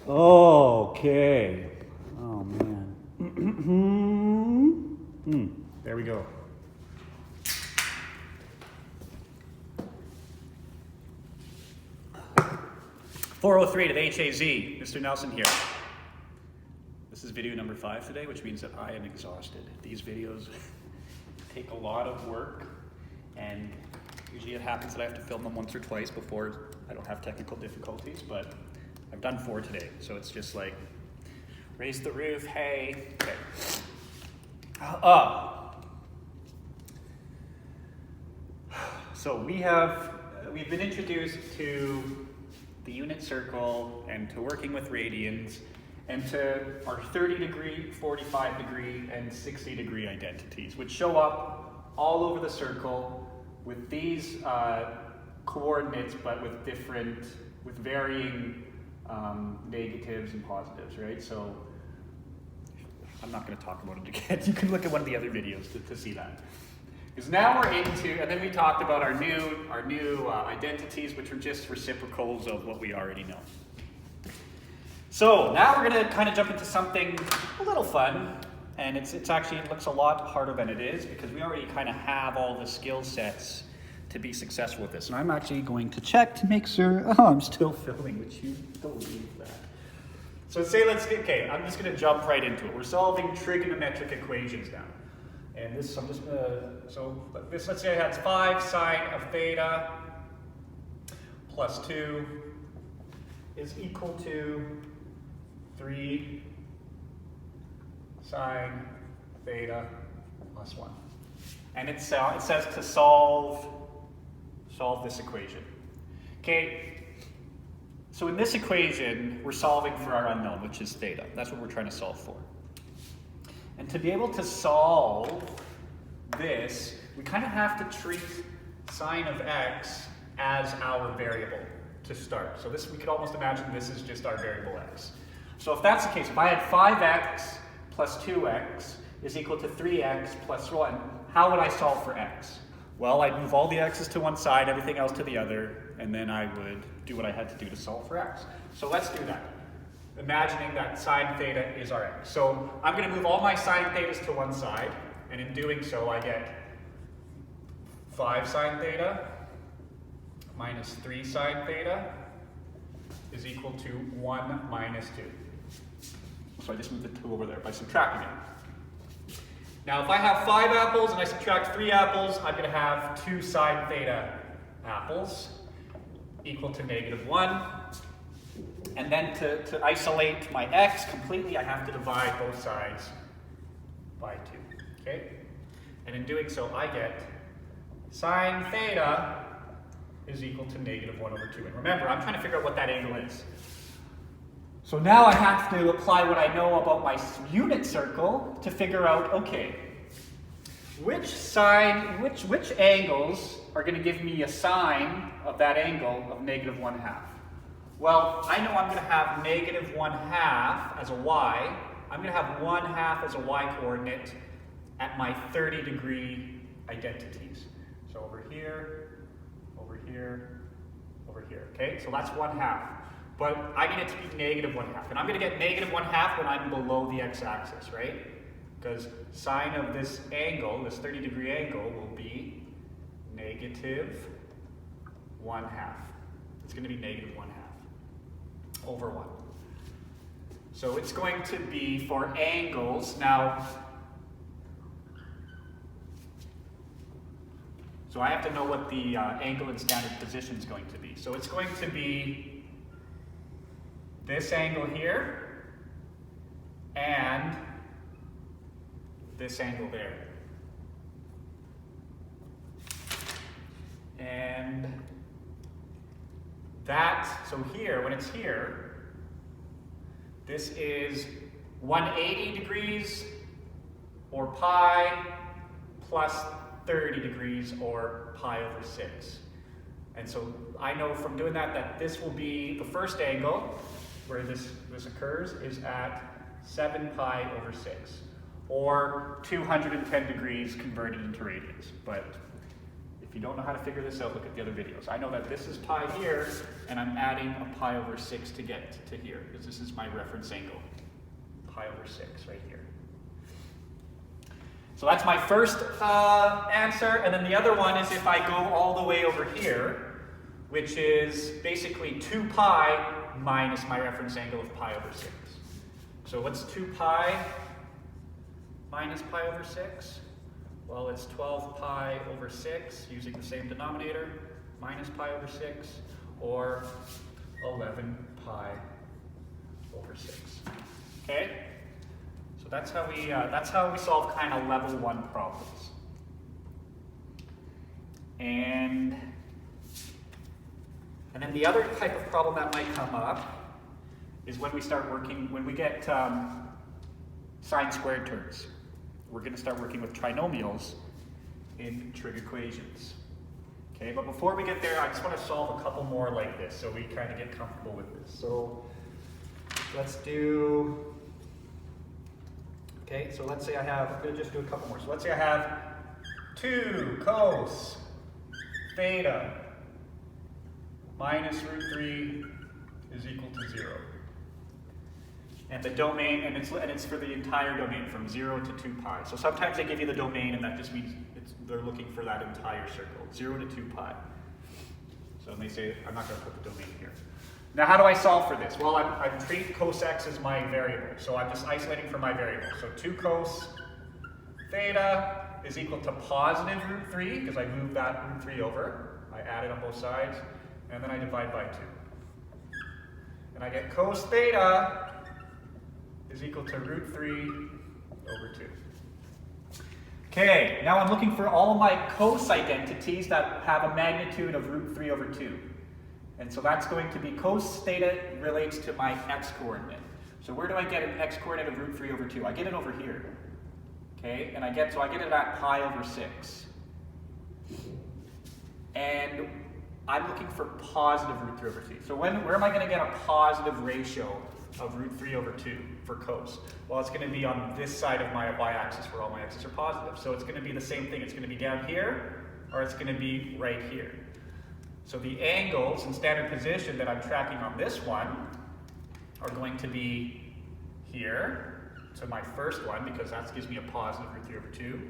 Okay. Oh, man. There we go. "403 to the HAZ, Mr. Nelson here. This is video number 5 today, which means that I am exhausted. These videos take a lot of work, and usually it happens that I have to film them once or twice before I don't have technical difficulties, but I've done 4 today, so it's just like, raise the roof, hey. Okay. So we've been introduced to the unit circle and to working with radians and to our 30 degree, 45 degree, and 60 degree identities, which show up all over the circle with these coordinates, but with varying negatives and positives, right? So I'm not going to talk about it again. You can look at one of the other videos to see that. Because now we're into, and then we talked about our new identities, which are just reciprocals of what we already know. So now we're going to kind of jump into something a little fun, and it looks a lot harder than it is because we already kind of have all the skill sets to be successful with this. And I'm actually going to check to make sure, I'm still filming, which you believe that. So I'm just going to jump right into it. We're solving trigonometric equations now. And let's say I had 5 sine of theta plus 2 is equal to 3 sine theta plus 1. And it says to solve this equation. Okay, so in this equation, we're solving for our unknown, which is theta. That's what we're trying to solve for. And to be able to solve this, we kind of have to treat sine of x as our variable to start. So we could almost imagine this is just our variable x. So if that's the case, if I had 5x plus 2x is equal to 3x plus 1, how would I solve for x? Well, I'd move all the x's to one side, everything else to the other, and then I would do what I had to do to solve for x. So let's do that. Imagining that sine theta is our x. So I'm going to move all my sine thetas to one side, and in doing so I get 5 sine theta minus 3 sine theta is equal to 1 minus 2. So I just moved the 2 over there by subtracting it. Now if I have 5 apples and I subtract 3 apples, I'm going to have 2 sine theta apples equal to -1. And then to isolate my x completely, I have to divide both sides by 2, okay? And in doing so, I get sine theta is equal to -1 over 2. And remember, I'm trying to figure out what that angle is. So now I have to apply what I know about my unit circle to figure out, okay, which angles are going to give me a sine of that angle of -1/2? Well, I know I'm going to have -1/2 as a y. I'm going to have 1/2 as a y coordinate at my 30 degree identities. So over here, over here, over here. Okay, so that's 1/2. But I need it to be -1/2. And I'm going to get -1/2 when I'm below the x-axis, right? Because sine of this angle, this 30 degree angle, will be -1/2. It's going to be -1/2 over 1. So it's going to be for angles. Now, so I have to know what the angle in standard position is going to be. So it's going to be this angle here and this angle there. And so here, when it's here, this is 180 degrees or pi plus 30 degrees or pi over 6. And so I know from doing that this will be the first angle where this occurs is at 7 pi over 6, or 210 degrees converted into radians. But If you don't know how to figure this out, look at the other videos. I know that this is pi here, and I'm adding a pi over 6 to get to here, because this is my reference angle. Pi over 6 right here. So that's my first answer, and then the other one is if I go all the way over here, which is basically 2 pi minus my reference angle of pi over 6. So what's 2 pi minus pi over 6? Well, it's 12 pi over 6, using the same denominator, minus pi over 6, or 11 pi over 6. Okay? So that's how we solve kind of level 1 problems. And then the other type of problem that might come up is when we get sine squared terms. We're going to start working with trinomials in trig equations. Okay, but before we get there, I just want to solve a couple more like this so we kind of get comfortable with this. So let's do, okay, so let's say I'm going to just do a couple more. So let's say I have 2 cos theta minus root 3 is equal to 0. And the domain, and it's for the entire domain from 0 to 2 pi. So sometimes they give you the domain, and that just means they're looking for that entire circle, 0 to 2 pi. So they say, I'm not going to put the domain here. Now, how do I solve for this? Well, I'm treating cos x as my variable, so I'm just isolating for my variable. So 2 cos theta is equal to positive root 3, because I moved that root 3 over. I add it on both sides, and then I divide by 2. And I get cos theta is equal to root 3 over 2. Okay, now I'm looking for all of my cos identities that have a magnitude of root 3 over 2. And so that's going to be cos theta relates to my x coordinate. So where do I get an x coordinate of root 3 over 2? I get it over here. Okay, and I get it at pi over 6. And I'm looking for positive root 3 over 2. So where am I going to get a positive ratio of root 3 over 2 for cos? Well, it's going to be on this side of my y-axis where all my x's are positive. So it's going to be the same thing. It's going to be down here, or it's going to be right here. So the angles in standard position that I'm tracking on this one are going to be here, to my first one, because that gives me a positive root 3 over 2.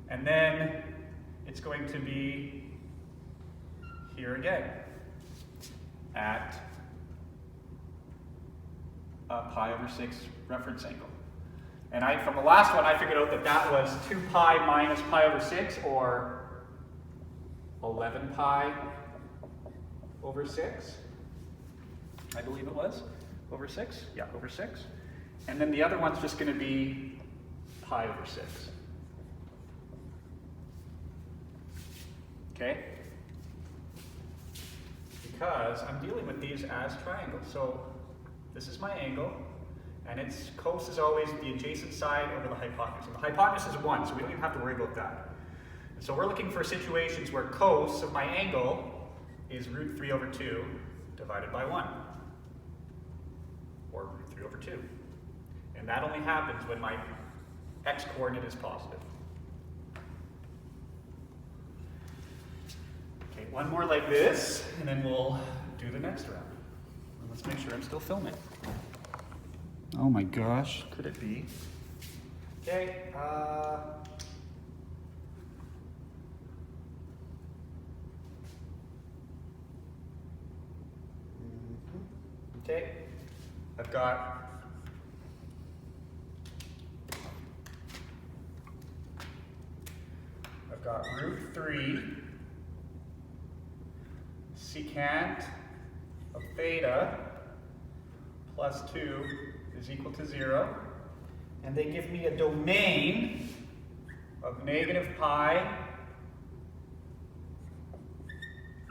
And then it's going to be here again, at pi over 6 reference angle. And from the last one, I figured out that was 2 pi minus pi over 6, or 11 pi over 6, I believe it was, over 6, yeah, over 6. And then the other one's just going to be pi over 6. Okay? Because I'm dealing with these as triangles. So this is my angle, and its cos is always the adjacent side over the hypotenuse. And the hypotenuse is 1, so we don't even have to worry about that. And so we're looking for situations where cos of my angle is root 3 over 2 divided by 1, or root 3 over 2. And that only happens when my x coordinate is positive. Okay, one more like this, and then we'll do the next round. Let's make sure I'm still filming. Oh my gosh, could it be? Okay, okay, I've got root 3 secant of theta plus 2 is equal to 0. And they give me a domain of negative pi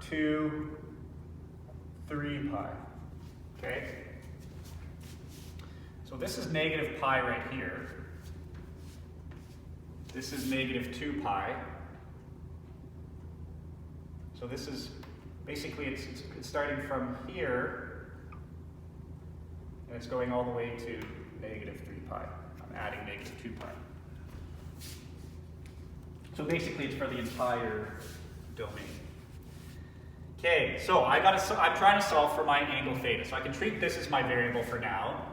to 3 pi. Okay? So this is negative pi right here. This is negative 2 pi. So this is basically, it's starting from here, and it's going all the way to negative 3 pi. I'm adding negative 2 pi. So basically it's for the entire domain. Okay, so I'm trying to solve for my angle theta. So I can treat this as my variable for now.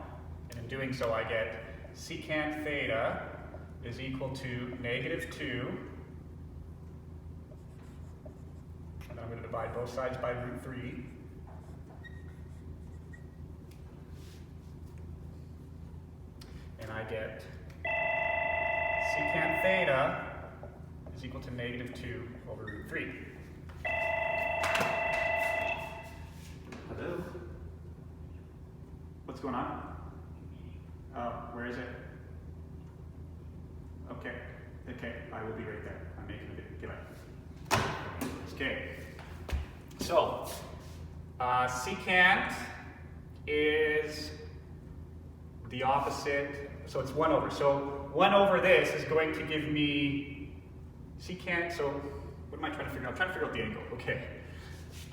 And in doing so, I get secant theta is equal to -2. And then I'm going to divide both sides by √3. And I get secant theta is equal to -2 over √3. Hello? What's going on? Where is it? Okay, I will be right there. I'm making a video. Get back. Okay, so secant is the opposite, so it's 1 over. So 1 over this is going to give me secant, so what am I trying to figure out? I'm trying to figure out the angle, okay.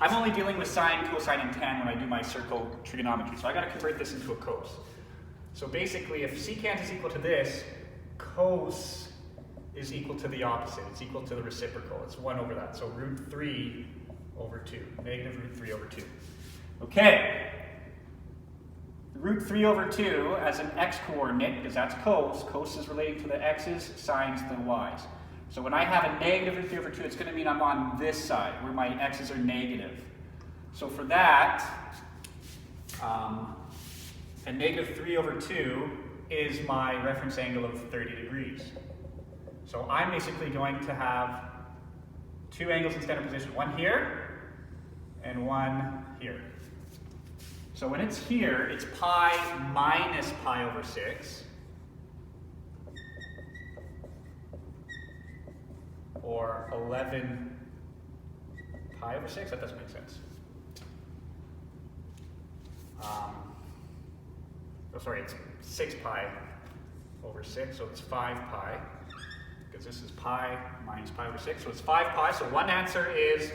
I'm only dealing with sine, cosine, and tan when I do my circle trigonometry, so I gotta convert this into a cos. So basically, if secant is equal to this, cos is equal to the opposite. It's equal to the reciprocal. It's 1 over that, so √3 over 2, -√3 over 2. Okay. √3 over 2 as an x-coordinate, because that's cos. Cos is relating to the x's, sines to the y's. So when I have a -√3 over 2, it's going to mean I'm on this side, where my x's are negative. So for that, a -3 over 2 is my reference angle of 30 degrees. So I'm basically going to have two angles in standard position, one here and one here. So when it's here, it's pi minus pi over 6, or 11 pi over 6, that doesn't make sense. It's 6 pi over 6, so it's 5 pi, because this is pi minus pi over 6, so it's 5 pi. So one answer is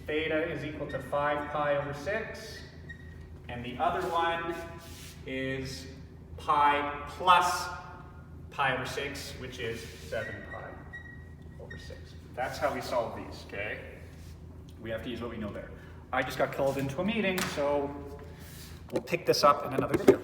theta is equal to 5 pi over 6, and the other one is pi plus pi over 6, which is 7 pi over 6. That's how we solve these, okay? We have to use what we know there. I just got called into a meeting, so we'll pick this up in another video.